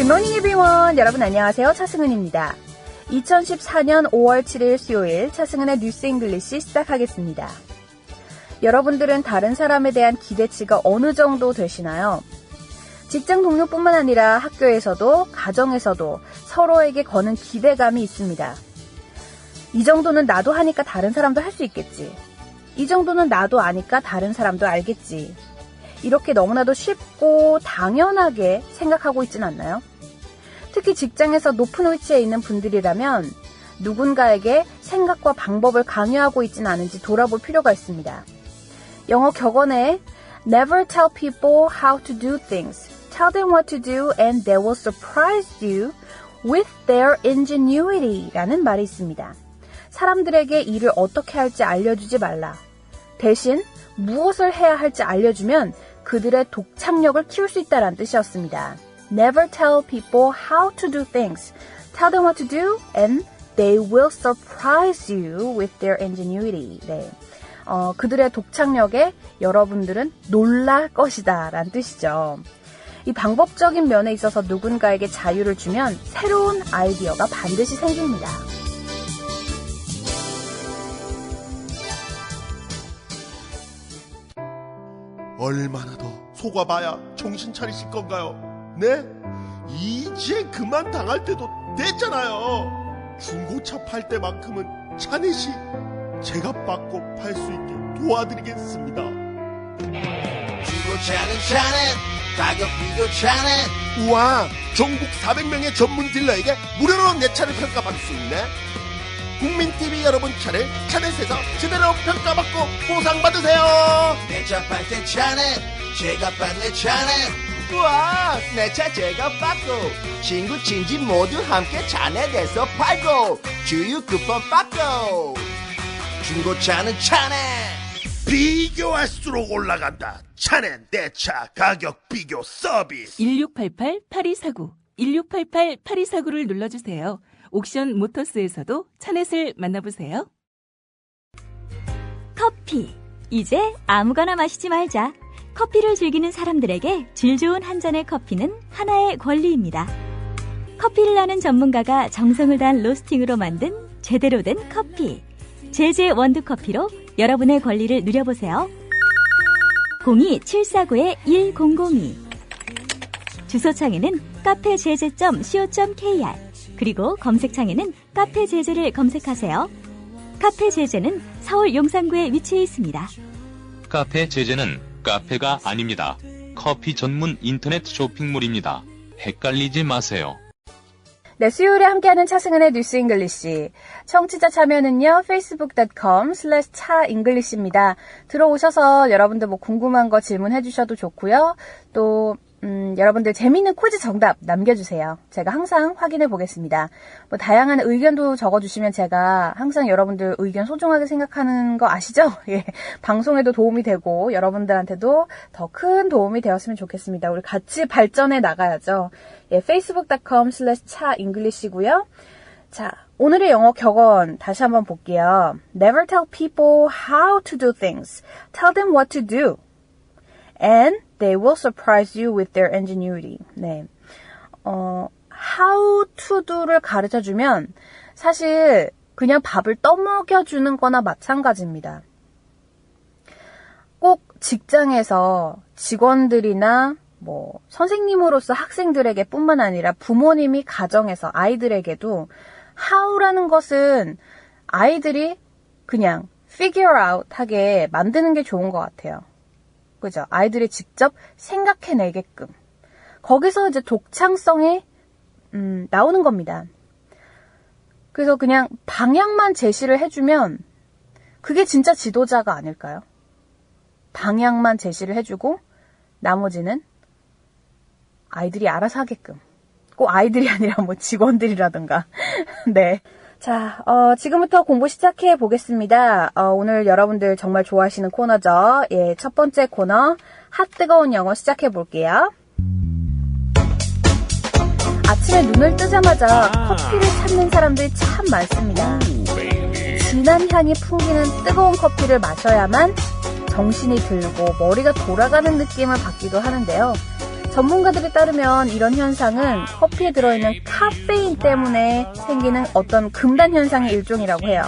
굿모닝 에브리원. 여러분 안녕하세요. 차승은입니다. 2014년 5월 7일 수요일 차승은의 뉴스 잉글리시 시작하겠습니다. 여러분들은 다른 사람에 대한 기대치가 어느 정도 되시나요? 직장 동료뿐만 아니라 학교에서도 가정에서도 서로에게 거는 기대감이 있습니다. 이 정도는 나도 하니까 다른 사람도 할 수 있겠지. 이 정도는 나도 아니까 다른 사람도 알겠지. 이렇게 너무나도 쉽고 당연하게 생각하고 있진 않나요? 특히 직장에서 높은 위치에 있는 분들이라면 누군가에게 생각과 방법을 강요하고 있진 않은지 돌아볼 필요가 있습니다. 영어 격언에 Never tell people how to do things. Tell them what to do and they will surprise you with their ingenuity 라는 말이 있습니다. 사람들에게 일을 어떻게 할지 알려주지 말라. 대신 무엇을 해야 할지 알려주면 그들의 독창력을 키울 수 있다는 뜻이었습니다. Never tell people how to do things. Tell them what to do and they will surprise you with their ingenuity. 네. 그들의 독창력에 여러분들은 놀랄 것이다 라는 뜻이죠. 이 방법적인 면에 있어서 누군가에게 자유를 주면 새로운 아이디어가 반드시 생깁니다. 얼마나 더 속아봐야 정신 차리실 건가요? 네? 이제 그만 당할 때도 됐잖아요. 중고차 팔 때만큼은 차넷이 제가 받고 팔 수 있게 도와드리겠습니다. 중고차는 차넷, 가격 비교 차넷. 우와, 전국 400명의 전문 딜러에게 무료로 내 차를 평가받을 수 있네. 국민TV 여러분 차를 차넷에서 제대로 평가받고 보상받으세요. 내 차 팔 때 차넷, 제가 받네 차넷. 우와, 내 차 제가 받고 친구 친지 모두 함께 차넷에서 팔고 주유 쿠폰 받고. 중고차는 차넷. 비교할수록 올라간다. 차넷 내 차 가격 비교 서비스. 1688-8249 1688-8249를 눌러주세요. 옥션 모터스에서도 차넷을 만나보세요. 커피. 이제 아무거나 마시지 말자. 커피를 즐기는 사람들에게 질 좋은 한 잔의 커피는 하나의 권리입니다. 커피를 아는 전문가가 정성을 다한 로스팅으로 만든 제대로 된 커피. 제제 원두커피로 여러분의 권리를 누려보세요. 02-749-1002 주소창에는 카페제제.co.kr 그리고 검색창에는 카페제제를 검색하세요. 카페제제는 서울 용산구에 위치해 있습니다. 카페제제는 카페가 아닙니다. 커피 전문 인터넷 쇼핑몰입니다. 헷갈리지 마세요. 네, 수요일에 함께하는 차승은의 뉴스 잉글리시. 청취자 참여는요, facebook.com/차잉글리시입니다. 들어오셔서 여러분들 뭐 궁금한 거 질문해 주셔도 좋고요. 또 여러분들 재미있는 퀴즈 정답 남겨주세요. 제가 항상 확인해 보겠습니다. 뭐 다양한 의견도 적어주시면 제가 항상 여러분들 의견 소중하게 생각하는 거 아시죠? 예, 방송에도 도움이 되고 여러분들한테도 더 큰 도움이 되었으면 좋겠습니다. 우리 같이 발전해 나가야죠. 예, facebook.com/차잉글리시고요. 자, 오늘의 영어 격언 다시 한번 볼게요. Never tell people how to do things. Tell them what to do. And they will surprise you with their ingenuity. 네. how to do를 가르쳐주면 사실 그냥 밥을 떠먹여주는 거나 마찬가지입니다. 꼭 직장에서 직원들이나 뭐 선생님으로서 학생들에게 뿐만 아니라 부모님이 가정에서 아이들에게도 how라는 것은 아이들이 그냥 figure out 하게 만드는 게 좋은 것 같아요. 그죠? 아이들이 직접 생각해내게끔. 거기서 이제 독창성이 나오는 겁니다. 그래서 그냥 방향만 제시를 해주면 그게 진짜 지도자가 아닐까요? 방향만 제시를 해주고 나머지는 아이들이 알아서 하게끔. 꼭 아이들이 아니라 뭐 직원들이라든가. 네. 자, 지금부터 공부 시작해 보겠습니다. 오늘 여러분들 정말 좋아하시는 코너죠. 예, 첫 번째 코너, 핫 뜨거운 영어 시작해 볼게요. 아침에 눈을 뜨자마자 커피를 찾는 사람들이 참 많습니다. 진한 향이 풍기는 뜨거운 커피를 마셔야만 정신이 들고 머리가 돌아가는 느낌을 받기도 하는데요. 전문가들에 따르면 이런 현상은 커피에 들어있는 카페인 때문에 생기는 어떤 금단 현상의 일종이라고 해요.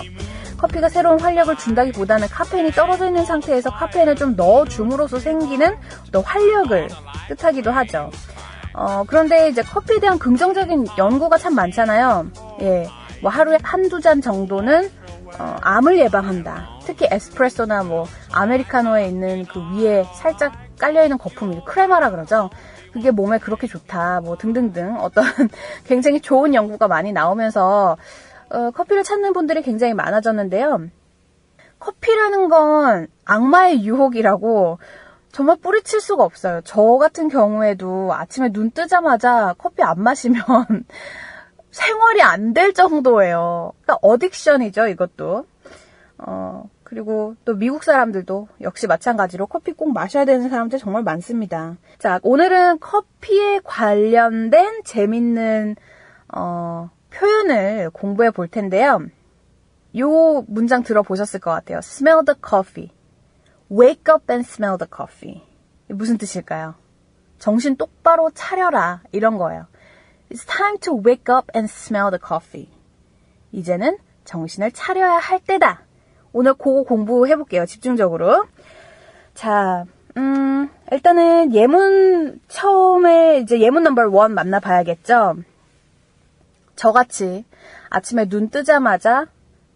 커피가 새로운 활력을 준다기보다는 카페인이 떨어져 있는 상태에서 카페인을 좀 넣어줌으로써 생기는 또 활력을 뜻하기도 하죠. 그런데 이제 커피에 대한 긍정적인 연구가 참 많잖아요. 예, 뭐 하루에 한두 잔 정도는 암을 예방한다. 특히 에스프레소나 뭐 아메리카노에 있는 그 위에 살짝 깔려있는 거품, 크레마라 그러죠. 그게 몸에 그렇게 좋다. 뭐 등등등 어떤 굉장히 좋은 연구가 많이 나오면서 커피를 찾는 분들이 굉장히 많아졌는데요. 커피라는 건 악마의 유혹이라고 정말 뿌리칠 수가 없어요. 저 같은 경우에도 아침에 눈 뜨자마자 커피 안 마시면 생활이 안 될 정도예요. 그러니까 어딕션이죠, 이것도. 그리고 또 미국 사람들도 역시 마찬가지로 커피 꼭 마셔야 되는 사람들 정말 많습니다. 자, 오늘은 커피에 관련된 재밌는 표현을 공부해 볼 텐데요. 요 문장 들어보셨을 것 같아요. Smell the coffee. Wake up and smell the coffee. 무슨 뜻일까요? 정신 똑바로 차려라, 이런 거예요. It's time to wake up and smell the coffee. 이제는 정신을 차려야 할 때다. 오늘 그거 공부해볼게요, 집중적으로. 자, 일단은 처음에 이제 예문 넘버 1 만나봐야겠죠? 저같이 아침에 눈 뜨자마자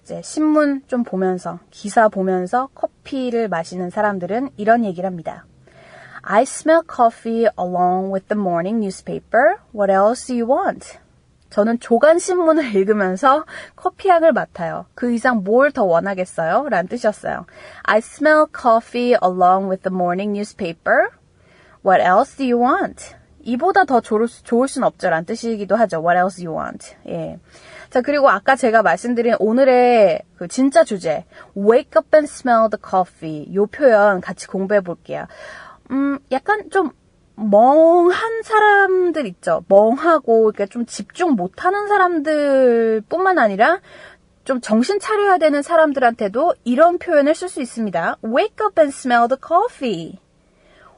이제 신문 좀 보면서, 기사 보면서 커피를 마시는 사람들은 이런 얘기를 합니다. I smell coffee along with the morning newspaper. What else do you want? 저는 조간신문을 읽으면서 커피향을 맡아요. 그 이상 뭘 더 원하겠어요? 라는 뜻이었어요. I smell coffee along with the morning newspaper. What else do you want? 이보다 더 좋을 수는 없죠. 라는 뜻이기도 하죠. What else do you want? 예. 자, 그리고 아까 제가 말씀드린 오늘의 그 진짜 주제, Wake up and smell the coffee. 요 표현 같이 공부해 볼게요. 약간 좀 멍한 사람들 있죠. 멍하고 그러니까 좀 집중 못하는 사람들 뿐만 아니라 좀 정신 차려야 되는 사람들한테도 이런 표현을 쓸 수 있습니다. Wake up and smell the coffee.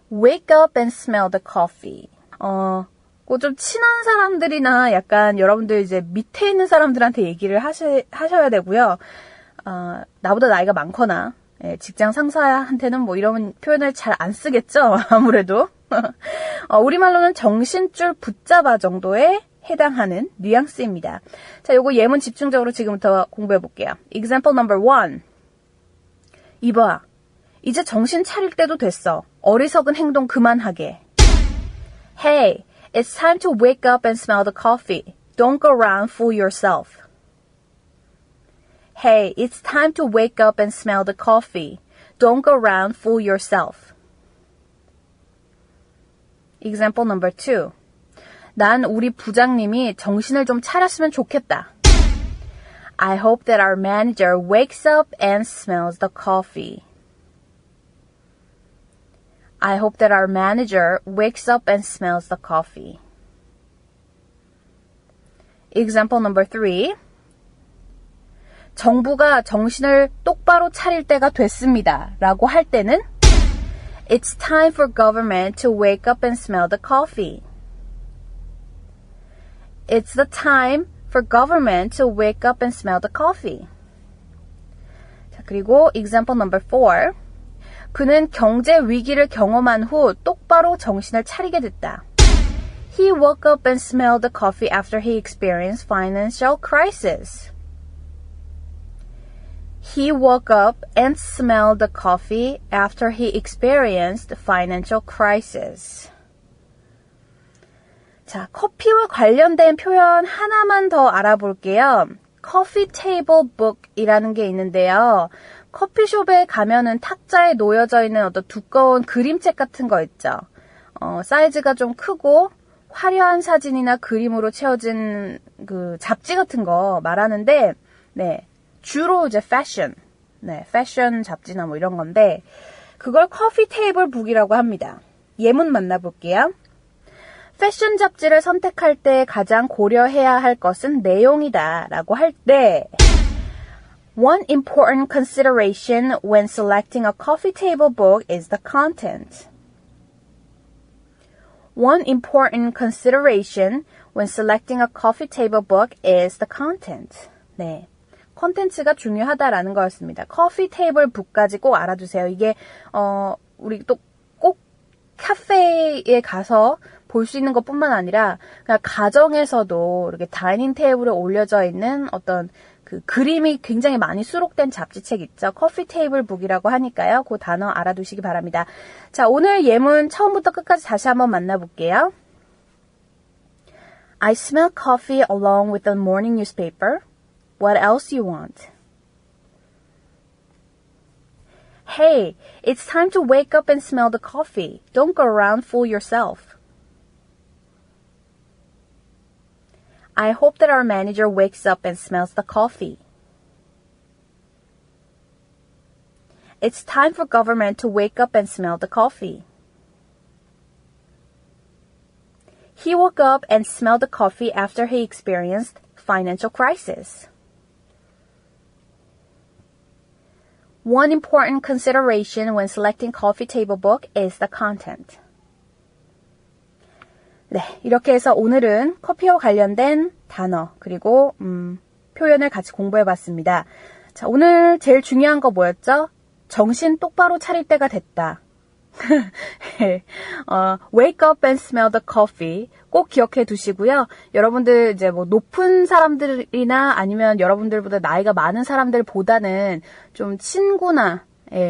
Wake up and smell the coffee. 그 좀 친한 사람들이나 약간 여러분들 이제 밑에 있는 사람들한테 얘기를 하셔야 되고요. 나보다 나이가 많거나 직장 상사한테는 뭐 이런 표현을 잘 안 쓰겠죠. 아무래도. 우리말로는 정신줄 붙잡아 정도에 해당하는 뉘앙스입니다. 자, 요거 예문 집중적으로 지금부터 공부해 볼게요. Example number 1. 이봐, 이제 정신 차릴 때도 됐어. 어리석은 행동 그만하게. Hey, it's time to wake up and smell the coffee. Don't go around fool yourself. Hey, it's time to wake up and smell the coffee. Don't go around fool yourself. Example number 2. 난 우리 부장님이 정신을 좀 차렸으면 좋겠다. I hope that our manager wakes up and smells the coffee. I hope that our manager wakes up and smells the coffee. Example number 3. 정부가 정신을 똑바로 차릴 때가 됐습니다. 라고 할 때는 It's time for government to wake up and smell the coffee. It's the time for government to wake up and smell the coffee. 자, 그리고 example number 4. 그는 경제 위기를 경험한 후 똑바로 정신을 차리게 됐다. He woke up and smelled the coffee after he experienced financial crisis. He woke up and smelled the coffee after he experienced financial crisis. 자, 커피와 관련된 표현 하나만 더 알아볼게요. Coffee Table Book이라는 게 있는데요. 커피숍에 가면은 탁자에 놓여져 있는 어떤 두꺼운 그림책 같은 거 있죠. 사이즈가 좀 크고 화려한 사진이나 그림으로 채워진 그 잡지 같은 거 말하는데, 네. 주로 이제 패션 잡지나 뭐 이런 건데, 그걸 커피 테이블 북이라고 합니다. 예문 만나볼게요. 패션 잡지를 선택할 때 가장 고려해야 할 것은 내용이다 라고 할 때, One important consideration when selecting a coffee table book is the content. One important consideration when selecting a coffee table book is the content. 네. 콘텐츠가 중요하다라는 거였습니다. 커피 테이블 북까지 꼭 알아두세요. 이게 우리 또 꼭 카페에 가서 볼 수 있는 것뿐만 아니라 그냥 가정에서도 이렇게 다이닝 테이블에 올려져 있는 어떤 그 그림이 굉장히 많이 수록된 잡지책 있죠. 커피 테이블 북이라고 하니까요. 그 단어 알아두시기 바랍니다. 자, 오늘 예문 처음부터 끝까지 다시 한번 만나볼게요. I smell coffee along with the morning newspaper. What else you want? Hey, it's time to wake up and smell the coffee. Don't go around fool yourself. I hope that our manager wakes up and smells the coffee. It's time for government to wake up and smell the coffee. He woke up and smelled the coffee after he experienced financial crisis. One important consideration when selecting coffee table book is the content. 네, 이렇게 해서 오늘은 커피와 관련된 단어 그리고 표현을 같이 공부해봤습니다. 자, 오늘 제일 중요한 거 뭐였죠? 정신 똑바로 차릴 때가 됐다. Wake up and smell the coffee 꼭 기억해 두시고요. 여러분들 이제 뭐 높은 사람들이나 아니면 여러분들보다 나이가 많은 사람들보다는 좀 친구나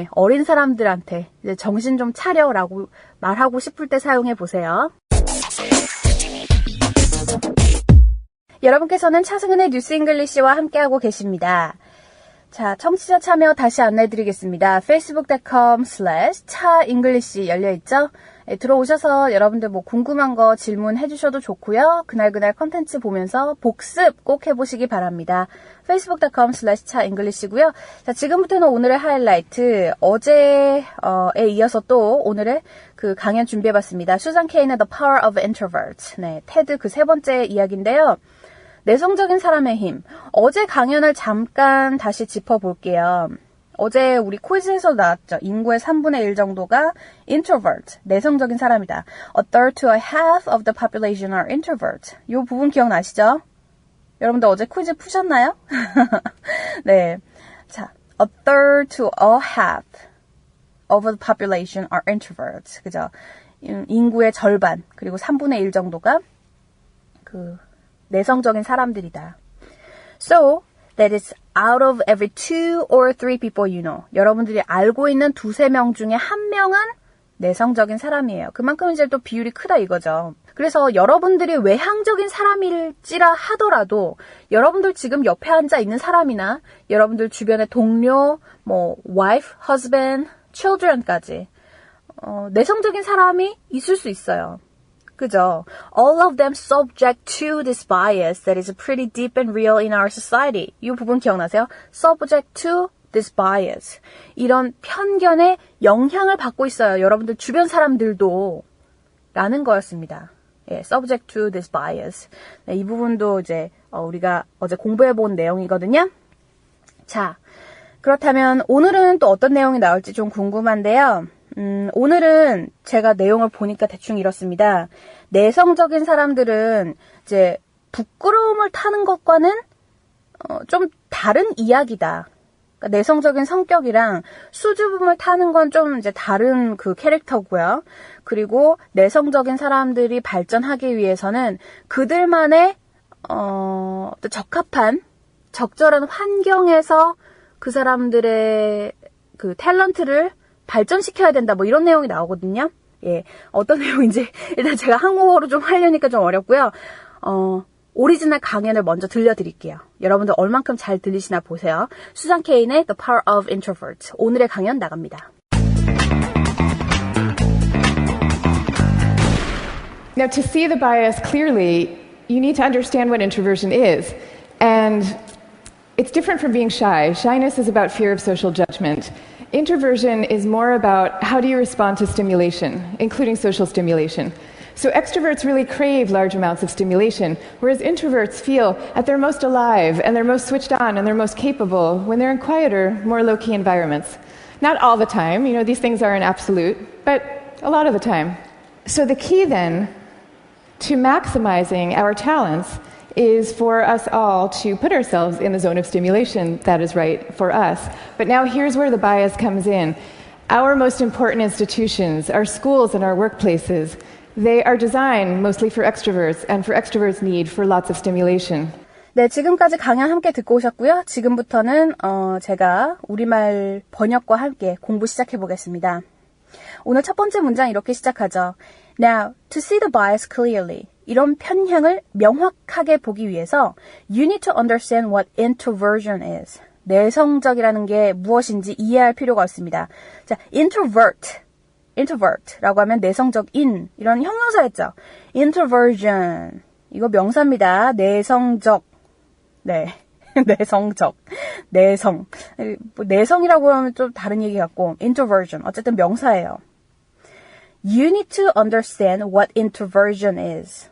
어린 사람들한테 이제 정신 좀 차려라고 말하고 싶을 때 사용해 보세요. 여러분께서는 차승은의 뉴스 잉글리시와 함께하고 계십니다. 자, 청취자 참여 다시 안내해드리겠습니다. facebook.com/차잉글리시 열려있죠? 들어오셔서 여러분들 뭐 궁금한 거 질문해주셔도 좋고요. 그날 컨텐츠 보면서 복습 꼭 해보시기 바랍니다. facebook.com/차잉글리시고요. 자, 지금부터는 오늘의 하이라이트, 어제에 이어서 또 오늘의 그 강연 준비해봤습니다. 수잔 케인의 The Power of Introvert. 네, 테드 그 세 번째 이야기인데요. 내성적인 사람의 힘. 어제 강연을 잠깐 다시 짚어볼게요. 어제 우리 퀴즈에서 나왔죠. 인구의 3분의 1 정도가 introvert, 내성적인 사람이다. A third to a half of the population are introvert. 이 부분 기억나시죠? 여러분들 어제 퀴즈 푸셨나요? 네. 자, a third to a half of the population are introvert. 그죠? 인구의 절반, 그리고 3분의 1 정도가 내성적인 사람들이다. So, that is out of every 2 or 3 people you know. 여러분들이 알고 있는 2-3명 중에 1명은 내성적인 사람이에요. 그만큼 이제 또 비율이 크다 이거죠. 그래서 여러분들이 외향적인 사람일지라 하더라도 여러분들 지금 옆에 앉아 있는 사람이나 여러분들 주변의 동료, 뭐 wife, husband, children까지 내성적인 사람이 있을 수 있어요. 그죠? All of them subject to this bias that is pretty deep and real in our society. 이 부분 기억나세요? Subject to this bias. 이런 편견에 영향을 받고 있어요. 여러분들 주변 사람들도 라는 거였습니다. 예, subject to this bias. 네, 이 부분도 이제 우리가 어제 공부해본 내용이거든요. 자, 그렇다면 오늘은 또 어떤 내용이 나올지 좀 궁금한데요. 오늘은 제가 내용을 보니까 대충 이렇습니다. 내성적인 사람들은 이제 부끄러움을 타는 것과는 좀 다른 이야기다. 그러니까 내성적인 성격이랑 수줍음을 타는 건 좀 이제 다른 그 캐릭터고요. 그리고 내성적인 사람들이 발전하기 위해서는 그들만의 적합한 적절한 환경에서 그 사람들의 그 탤런트를 발전시켜야 된다. 뭐 이런 내용이 나오거든요. 예, 어떤 내용인지 일단 제가 한국어로 좀 하려니까 좀 어렵고요. 오리지널 강연을 먼저 들려드릴게요. 여러분들 얼만큼 잘 들리시나 보세요. 수잔 케인의 The Power of Introvert. 오늘의 강연 나갑니다. Now, to see the bias clearly, you need to understand what introversion is. And it's different from being shy. Shyness is about fear of social judgment. Introversion is more about how do you respond to stimulation, including social stimulation. So extroverts really crave large amounts of stimulation, whereas introverts feel at their most alive and they're most switched on and they're most capable when they're in quieter, more low-key environments. Not all the time, these things are an absolute, but a lot of the time. So the key then to maximizing our talents is for us all to put ourselves in the zone of stimulation that is right for us. But now here's where the bias comes in. Our most important institutions, our schools and our workplaces, they are designed mostly for extroverts and for extroverts' need for lots of stimulation. 네, 지금까지 강연 함께 듣고 오셨고요. 지금부터는 제가 우리말 번역과 함께 공부 시작해 보겠습니다. 오늘 첫 번째 문장 이렇게 시작하죠. Now, to see the bias clearly. 이런 편향을 명확하게 보기 위해서 you need to understand what introversion is. 내성적이라는 게 무엇인지 이해할 필요가 있습니다. 자, introvert라고 하면 내성적인 이런 형용사였죠. introversion 이거 명사입니다. 내성적. 네, 내성이라고 하면 좀 다른 얘기 같고 introversion 어쨌든 명사예요. You need to understand what introversion is.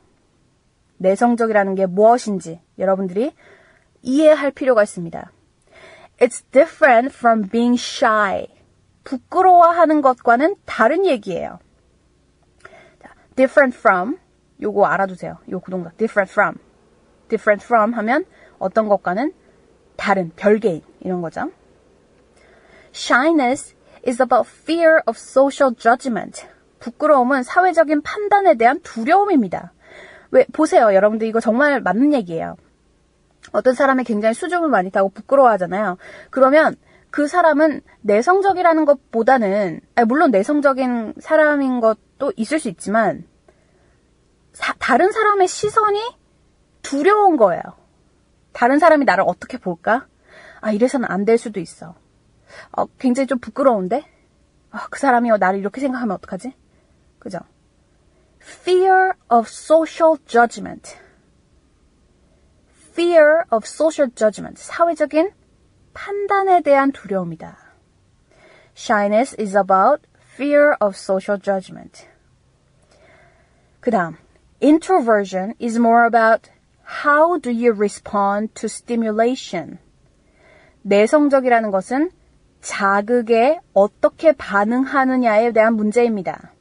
내성적이라는 게 무엇인지 여러분들이 이해할 필요가 있습니다. It's different from being shy. 부끄러워하는 것과는 다른 얘기예요. different from 요거 알아두세요. 요 구동작 different from 하면 어떤 것과는 다른, 별개인 이런 거죠. Shyness is about fear of social judgment. 부끄러움은 사회적인 판단에 대한 두려움입니다. 왜 보세요. 여러분들 이거 정말 맞는 얘기예요. 어떤 사람이 굉장히 수줍음을 많이 타고 부끄러워하잖아요. 그러면 그 사람은 내성적이라는 것보다는 물론 내성적인 사람인 것도 있을 수 있지만 다른 사람의 시선이 두려운 거예요. 다른 사람이 나를 어떻게 볼까? 이래서는 안 될 수도 있어. 굉장히 좀 부끄러운데? 그 사람이 나를 이렇게 생각하면 어떡하지? 그죠? Fear of social judgment. Fear of social judgment. 사회적인 판단에 대한 두려움이다. Shyness is about fear of social judgment. 그 다음, introversion is more about how do you respond to stimulation. 내성적이라는 것은 자극에 어떻게 반응하느냐에 대한 문제입니다.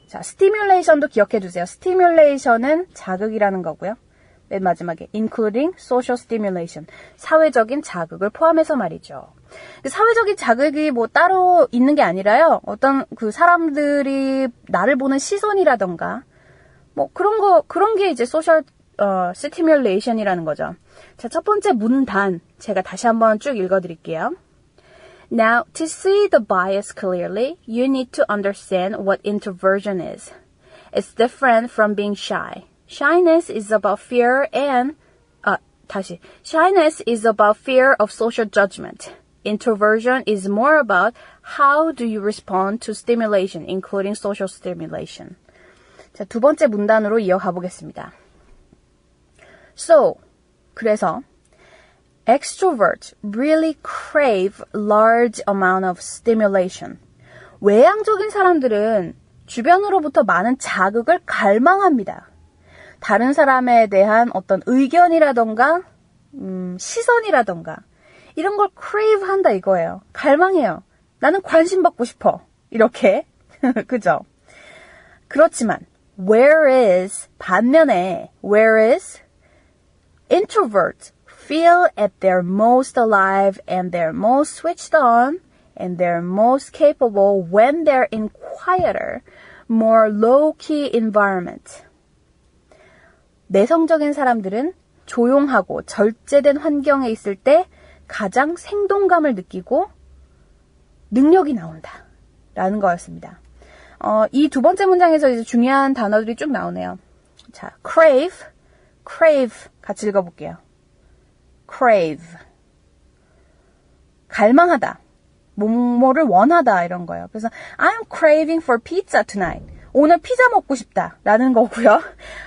자, stimulation도 기억해 두세요. stimulation은 자극이라는 거고요. 맨 마지막에 including social stimulation. 사회적인 자극을 포함해서 말이죠. 사회적인 자극이 뭐 따로 있는 게 아니라요. 어떤 그 사람들이 나를 보는 시선이라던가 뭐 그런 게 이제 social stimulation이라는 거죠. 자, 첫 번째 문단 제가 다시 한번 쭉 읽어드릴게요. Now, to see the bias clearly, you need to understand what introversion is. It's different from being shy. Shyness is about fear Shyness is about fear of social judgment. Introversion is more about how do you respond to stimulation, including social stimulation. 자, 두 번째 문단으로 이어가 보겠습니다. So, 그래서 extroverts really crave large amount of stimulation. 외향적인 사람들은 주변으로부터 많은 자극을 갈망합니다. 다른 사람에 대한 어떤 의견이라던가 시선이라던가 이런 걸 crave 한다 이거예요. 갈망해요. 나는 관심 받고 싶어. 이렇게. 그죠? 그렇지만 반면에 introverts feel at their most alive and they're most switched on and they're most capable when they're in quieter, more low-key environment. 내성적인 사람들은 조용하고 절제된 환경에 있을 때 가장 생동감을 느끼고 능력이 나온다. 라는 거였습니다. 이 두 번째 문장에서 이제 중요한 단어들이 쭉 나오네요. 자, crave 같이 읽어볼게요. crave. 갈망하다. 뭐를 원하다 이런 거예요. 그래서 I'm craving for pizza tonight. 오늘 피자 먹고 싶다 라는 거고요.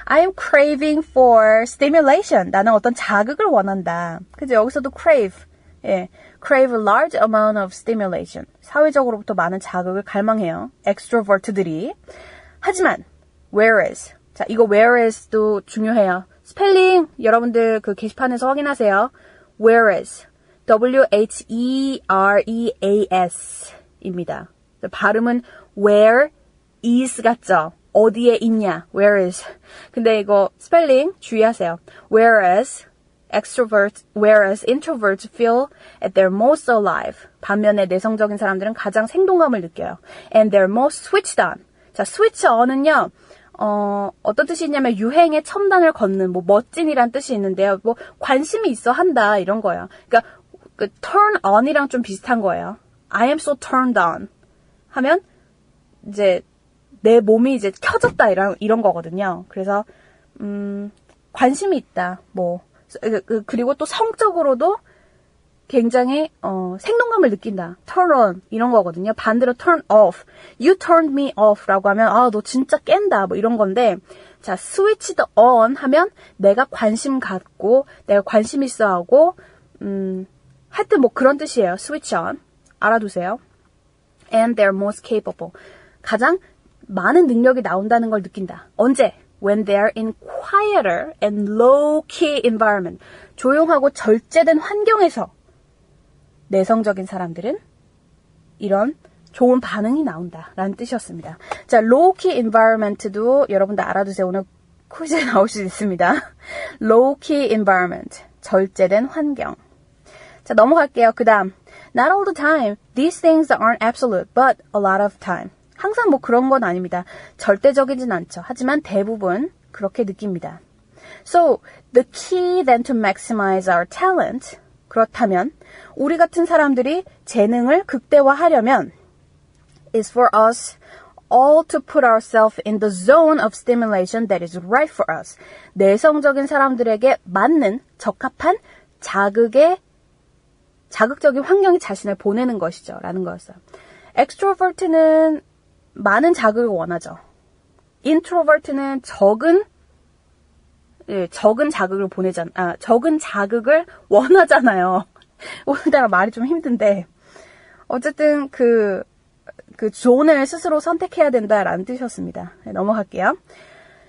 I'm craving for stimulation. 나는 어떤 자극을 원한다. 그죠? 여기서도 crave. 예, crave a large amount of stimulation. 사회적으로부터 많은 자극을 갈망해요. extrovert들이. 하지만 whereas. 자, 이거 whereas도 중요해요. 스펠링 여러분들 그 게시판에서 확인하세요. whereas. W-H-E-R-E-A-S 입니다. 발음은 where is 같죠? 어디에 있냐, where is. 근데 이거 스펠링 주의하세요. whereas introverts feel at their most alive. 반면에 내성적인 사람들은 가장 생동감을 느껴요. And they're most switched on. 자, switch on은요, 어떤 뜻이 있냐면 유행의 첨단을 걷는, 뭐 멋진이란 뜻이 있는데요. 뭐 관심이 있어 한다 이런 거예요. 그러니까 그 turn on이랑 좀 비슷한 거예요. I am so turned on 하면 이제 내 몸이 이제 켜졌다 이런 거거든요. 그래서 관심이 있다. 뭐 그리고 또 성적으로도 굉장히 생동감을 느낀다. turn on 이런 거거든요. 반대로 turn off. You turned me off라고 하면 아, 너 진짜 깬다. 뭐 이런 건데 자, switched on 하면 내가 관심 갖고 내가 관심 있어 하고 하여튼 뭐 그런 뜻이에요. switch on. 알아두세요. And they're most capable. 가장 많은 능력이 나온다는 걸 느낀다. 언제? When they're in quieter and low-key environment. 조용하고 절제된 환경에서 내성적인 사람들은 이런 좋은 반응이 나온다라는 뜻이었습니다. 자, low-key environment도 여러분들 알아두세요. 오늘 퀴즈에 나올 수 있습니다. low-key environment. 절제된 환경. 자, 넘어갈게요. 그 다음. Not all the time. These things aren't absolute, but a lot of time. 항상 뭐 그런 건 아닙니다. 절대적이진 않죠. 하지만 대부분 그렇게 느낍니다. So, the key then to maximize our talent. 그렇다면 우리 같은 사람들이 재능을 극대화하려면 is for us all to put ourselves in the zone of stimulation that is right for us. 내성적인 사람들에게 맞는 적합한 자극적인 환경에 자신을 보내는 것이죠. 라는 거였어요. extrovert는 많은 자극을 원하죠. introvert는 적은 자극을 적은 자극을 원하잖아요. 오늘따라 말이 좀 힘든데. 어쨌든 그 존을 스스로 선택해야 된다라는 뜻이었습니다. 네, 넘어갈게요.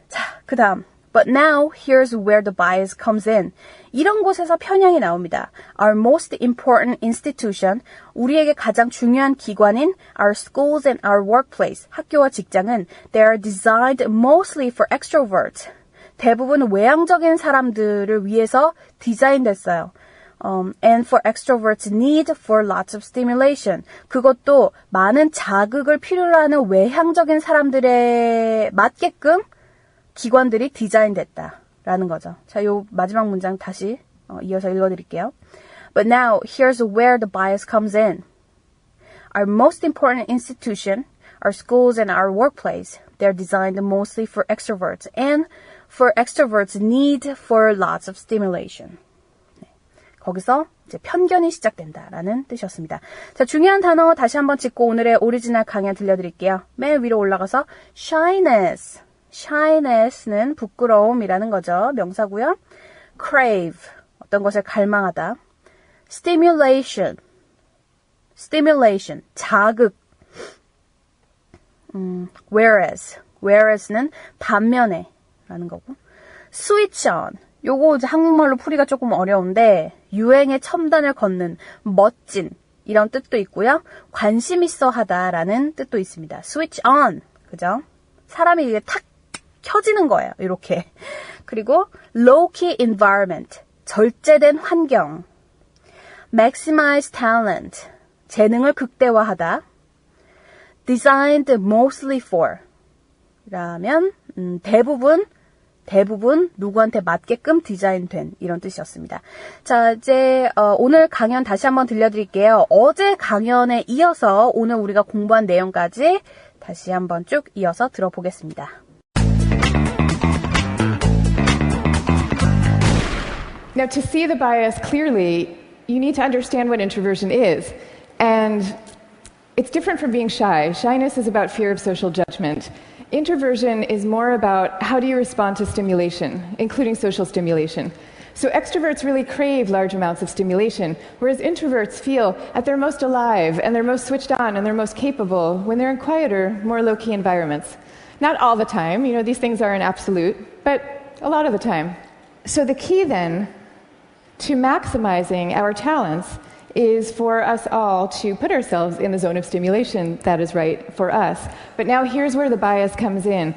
자, 그 다음. But now, here's where the bias comes in. 이런 곳에서 편향이 나옵니다. Our most important institution, 우리에게 가장 중요한 기관인 our schools and our workplace, 학교와 직장은 they are designed mostly for extroverts. 대부분 외향적인 사람들을 위해서 디자인됐어요. And for extroverts need for lots of stimulation. 그것도 많은 자극을 필요로 하는 외향적인 사람들에 맞게끔 기관들이 디자인됐다라는 거죠. 자, 요 마지막 문장 다시 이어서 읽어드릴게요. But now, here's where the bias comes in. Our most important institution, our schools and our workplace, they're designed mostly for extroverts. And for extroverts need for lots of stimulation. 네, 거기서 이제 편견이 시작된다라는 뜻이었습니다. 자, 중요한 단어 다시 한번 짚고 오늘의 오리지널 강연 들려드릴게요. 맨 위로 올라가서 shyness. shyness는 부끄러움이라는 거죠. 명사고요. crave, 어떤 것을 갈망하다. stimulation, 자극. whereas는 반면에 라는 거고. switch on, 요거 이제 한국말로 풀이가 조금 어려운데 유행의 첨단을 걷는 멋진 이런 뜻도 있고요. 관심 있어 하다라는 뜻도 있습니다. switch on, 그죠? 사람이 이게 탁 켜지는 거예요. 이렇게. 그리고 low-key environment, 절제된 환경. maximize talent, 재능을 극대화하다. designed mostly for, 라면 대부분 누구한테 맞게끔 디자인된 이런 뜻이었습니다. 자, 이제 오늘 강연 다시 한번 들려드릴게요. 어제 강연에 이어서 오늘 우리가 공부한 내용까지 다시 한번 쭉 이어서 들어보겠습니다. Now, to see the bias clearly, you need to understand what introversion is. And it's different from being shy. Shyness is about fear of social judgment. Introversion is more about how do you respond to stimulation, including social stimulation. So extroverts really crave large amounts of stimulation, whereas introverts feel at their most alive and they're most switched on and they're most capable when they're in quieter, more low-key environments. Not all the time, these things aren't absolute, but a lot of the time. So the key then to maximizing our talents is for us all to put ourselves in the zone of stimulation that is right for us. But now here's where the bias comes in.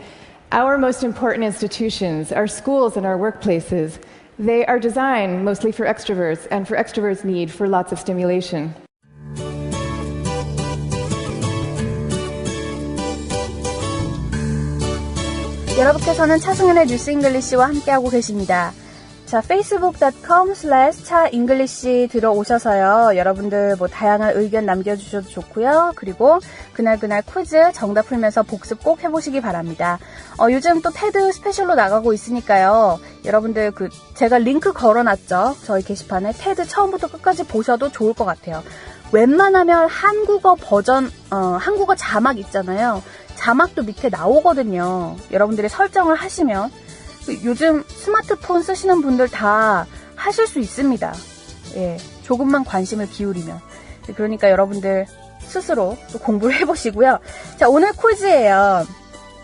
Our most important institutions, our schools and our workplaces, they are designed mostly for extroverts and for extroverts' need for lots of stimulation. 여러분께서는 차승은의 뉴스 잉글리시와 함께하고 계십니다. 자, facebook.com/차잉글리시 들어오셔서요. 여러분들 뭐 다양한 의견 남겨주셔도 좋고요. 그리고 그날 퀴즈 정답 풀면서 복습 꼭 해보시기 바랍니다. 요즘 또 테드 스페셜로 나가고 있으니까요. 여러분들 제가 링크 걸어놨죠. 저희 게시판에 테드 처음부터 끝까지 보셔도 좋을 것 같아요. 웬만하면 한국어 버전, 한국어 자막 있잖아요. 자막도 밑에 나오거든요. 여러분들이 설정을 하시면 요즘 스마트폰 쓰시는 분들 다 하실 수 있습니다. 예, 조금만 관심을 기울이면. 그러니까 여러분들 스스로 또 공부를 해보시고요. 자, 오늘 퀴즈예요.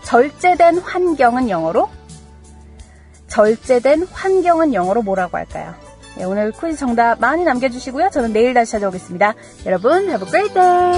절제된 환경은 영어로? 절제된 환경은 영어로 뭐라고 할까요? 예, 오늘 퀴즈 정답 많이 남겨주시고요. 저는 내일 다시 찾아오겠습니다. 여러분, have a great day!